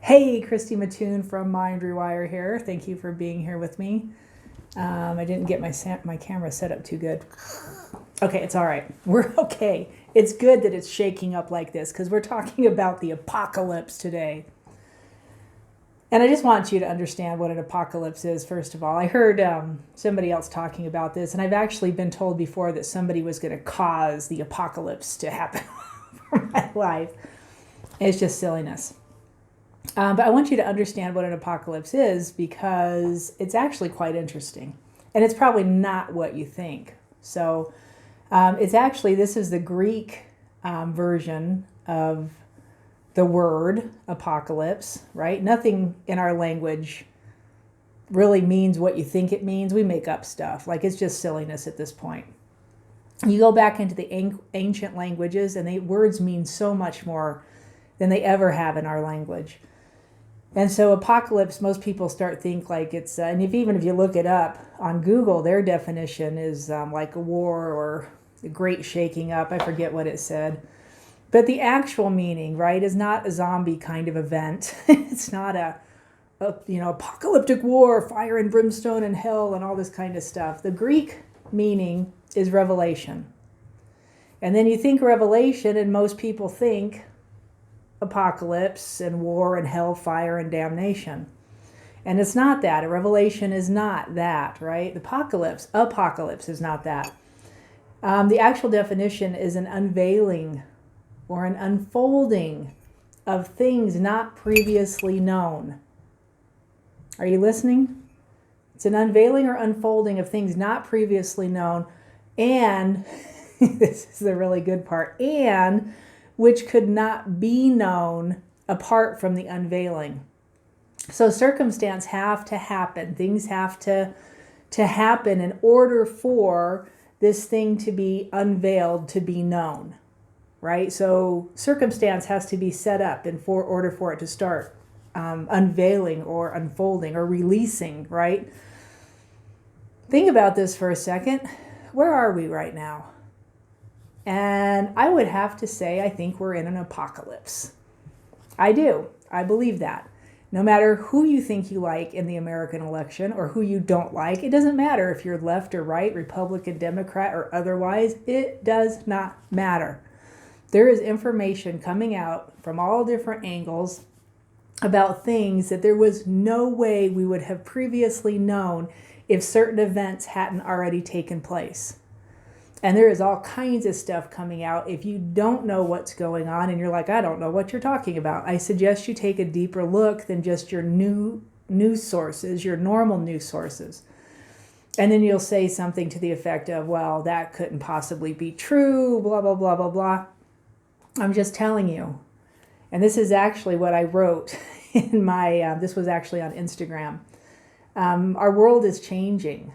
Hey, Christy Mattoon from Mind Rewire here. Thank you for being here with me. I didn't get my camera set up too good. Okay, it's all right. We're okay. It's good that it's shaking up like this because we're talking about the apocalypse today. And I just want you to understand what an apocalypse is, first of all. I heard somebody else talking about this, and I've actually been told before that somebody was going to cause the apocalypse to happen for my life. It's just silliness. But I want you to understand what an apocalypse is because it's actually quite interesting. And it's probably not what you think. So this is the Greek version of the word apocalypse, right? Nothing in our language really means what you think it means. We make up stuff. Like, it's just silliness at this point. You go back into the ancient languages and words mean so much more than they ever have in our language. And so apocalypse, most people think like it's, and if you look it up on Google, their definition is like a war or a great shaking up. I forget what it said. But the actual meaning, right, is not a zombie kind of event. It's not a apocalyptic war, fire and brimstone and hell and all this kind of stuff. The Greek meaning is revelation. And then you think revelation, and most people think apocalypse and war and hellfire and damnation. And it's not that. A revelation is not that, right? The apocalypse is not that. The actual definition is an unveiling or an unfolding of things not previously known. Are you listening? It's an unveiling or unfolding of things not previously known, and this is the really good part, and which could not be known apart from the unveiling. So circumstance have to happen. Things have to happen in order for this thing to be unveiled, to be known, right? So circumstance has to be set up in order for it to start unveiling or unfolding or releasing, right? Think about this for a second. Where are we right now? And I would have to say, I think we're in an apocalypse. I do. I believe that. No matter who you think you like in the American election or who you don't like, it doesn't matter if you're left or right, Republican, Democrat, or otherwise. It does not matter. There is information coming out from all different angles about things that there was no way we would have previously known if certain events hadn't already taken place. And there is all kinds of stuff coming out. If you don't know what's going on and you're like, I don't know what you're talking about, I suggest you take a deeper look than just your new news sources, your normal news sources. And then you'll say something to the effect of, well, that couldn't possibly be true, blah, blah, blah, blah, blah. I'm just telling you. And this is actually what I wrote in this was actually on Instagram. Our world is changing.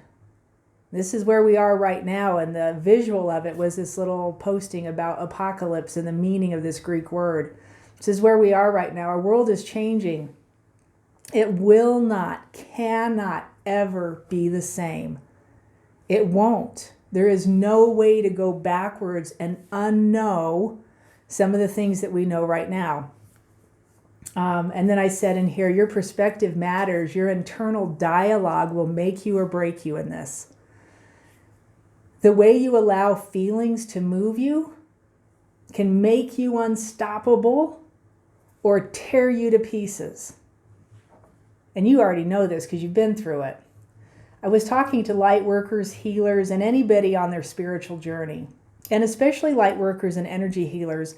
This is where we are right now, and the visual of it was this little posting about apocalypse and the meaning of this Greek word. This is where we are right now. Our world is changing. It will not, cannot ever be the same. It won't. There is no way to go backwards and unknow some of the things that we know right now. And then I said in here, your perspective matters. Your internal dialogue will make you or break you in this. The way you allow feelings to move you can make you unstoppable or tear you to pieces. And you already know this because you've been through it. I was talking to light workers, healers, and anybody on their spiritual journey, and especially light workers and energy healers,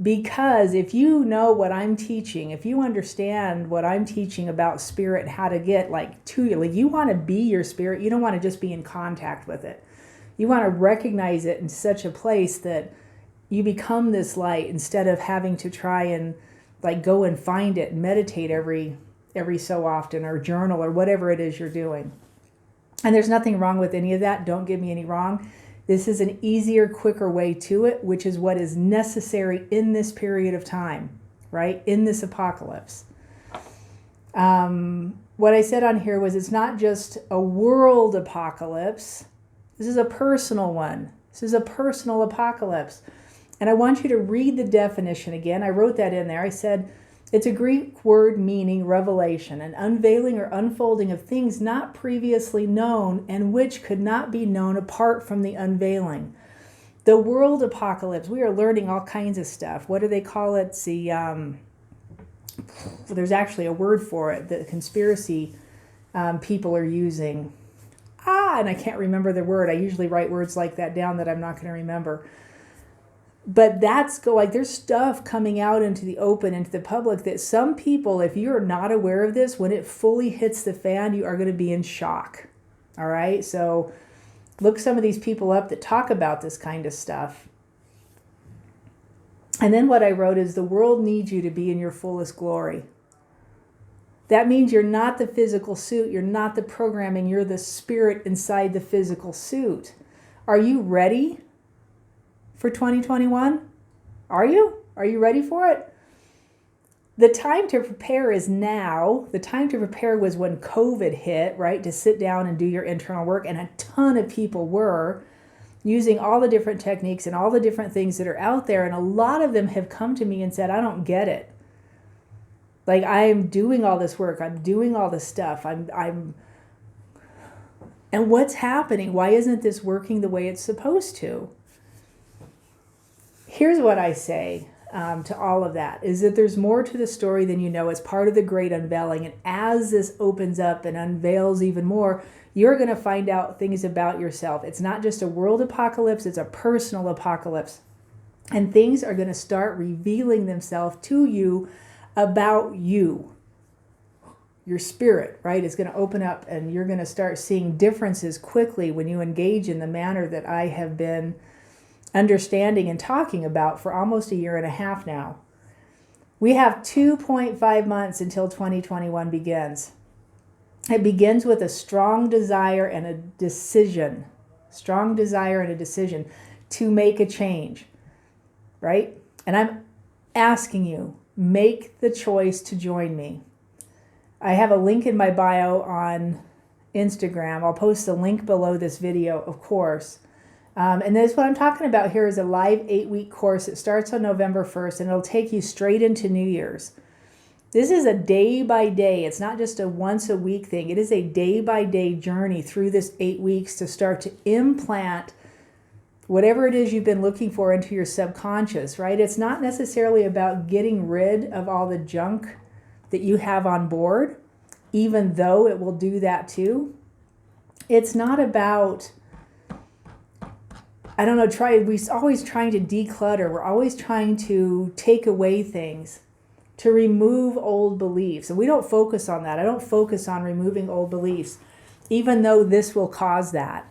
because if you know what I'm teaching, if you understand what I'm teaching about spirit, how to get to you, you want to be your spirit. You don't want to just be in contact with it. You want to recognize it in such a place that you become this light instead of having to try and go and find it and meditate every so often or journal or whatever it is you're doing. And there's nothing wrong with any of that. Don't get me any wrong. This is an easier, quicker way to it, which is what is necessary in this period of time, right? In this apocalypse. What I said on here was it's not just a world apocalypse. This is a personal one. This is a personal apocalypse. And I want you to read the definition again. I wrote that in there. I said, It's a Greek word meaning revelation, an unveiling or unfolding of things not previously known and which could not be known apart from the unveiling. The world apocalypse, we are learning all kinds of stuff. What do they call it? There's actually a word for it that conspiracy people are using. And I can't remember the word. I usually write words like that down that I'm not going to remember. But there's stuff coming out into the open, into the public, that some people, if you're not aware of this, when it fully hits the fan, you are going to be in shock. All right? So look some of these people up that talk about this kind of stuff. And then what I wrote is the world needs you to be in your fullest glory. That means you're not the physical suit. You're not the programming. You're the spirit inside the physical suit. Are you ready for 2021? Are you? Are you ready for it? The time to prepare is now. The time to prepare was when COVID hit, right? To sit down and do your internal work. And a ton of people were using all the different techniques and all the different things that are out there. And a lot of them have come to me and said, I don't get it. Like, I am doing all this work. I'm doing all this stuff. And what's happening? Why isn't this working the way it's supposed to? Here's what I say to all of that, is that there's more to the story than you know. It's part of the Great Unveiling. And as this opens up and unveils even more, you're going to find out things about yourself. It's not just a world apocalypse. It's a personal apocalypse. And things are going to start revealing themselves to you about you. Your spirit, right, is going to open up, and you're going to start seeing differences quickly when you engage in the manner that I have been understanding and talking about for almost a year and a half now. We have 2.5 months until 2021 begins. It begins with a strong desire and a decision. Strong desire and a decision to make a change, right? And I'm asking you, make the choice to join me. I have a link in my bio on Instagram. I'll post the link below this video, of course. And this, what I'm talking about here, is a live 8-week course. It starts on November 1st, and it'll take you straight into New Year's. This is a day-by-day. It's not just a once-a-week thing. It is a day-by-day journey through this 8 weeks to start to implant whatever it is you've been looking for into your subconscious, right? It's not necessarily about getting rid of all the junk that you have on board, even though it will do that too. It's not about, we're always trying to declutter. We're always trying to take away things, to remove old beliefs. And we don't focus on that. I don't focus on removing old beliefs, even though this will cause that.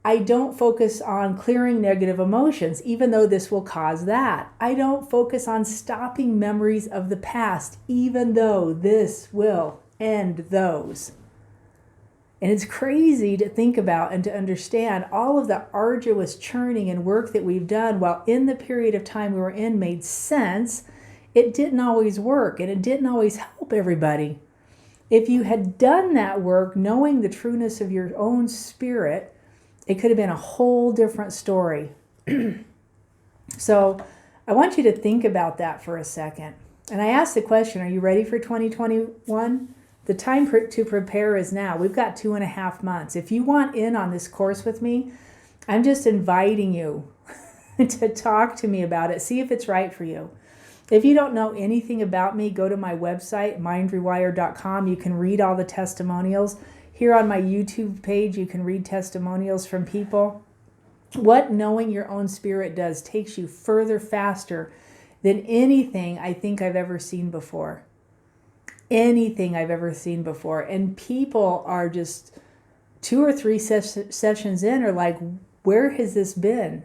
I don't focus on clearing negative emotions, even though this will cause that. I don't focus on stopping memories of the past, even though this will end those. And it's crazy to think about and to understand all of the arduous churning and work that we've done while in the period of time we were in made sense. It didn't always work, and it didn't always help everybody. If you had done that work, knowing the trueness of your own spirit, it could have been a whole different story. So I want you to think about that for a second. And I asked the question, are you ready for 2021? The time to prepare is now. We've got 2.5 months. If you want in on this course with me, I'm just inviting you to talk to me about it. See if it's right for you. If you don't know anything about me, go to my website, mindrewire.com. You can read all the testimonials. Here on my YouTube page, you can read testimonials from people. What knowing your own spirit does takes you further faster than anything I think I've ever seen before. Anything I've ever seen before. And people are just 2 or 3 sessions in are like, where has this been?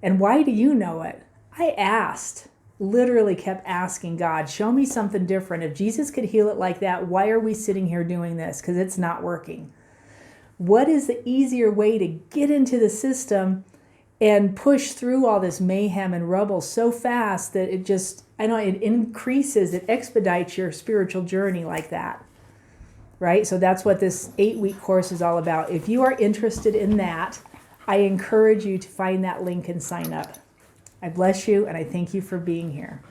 And why do you know it? I asked. Literally kept asking God, show me something different. If Jesus could heal it like that, why are we sitting here doing this? Because it's not working. What is the easier way to get into the system and push through all this mayhem and rubble so fast that it just, it increases, it expedites your spiritual journey like that, right? So that's what this 8-week course is all about. If you are interested in that, I encourage you to find that link and sign up. I bless you, and I thank you for being here.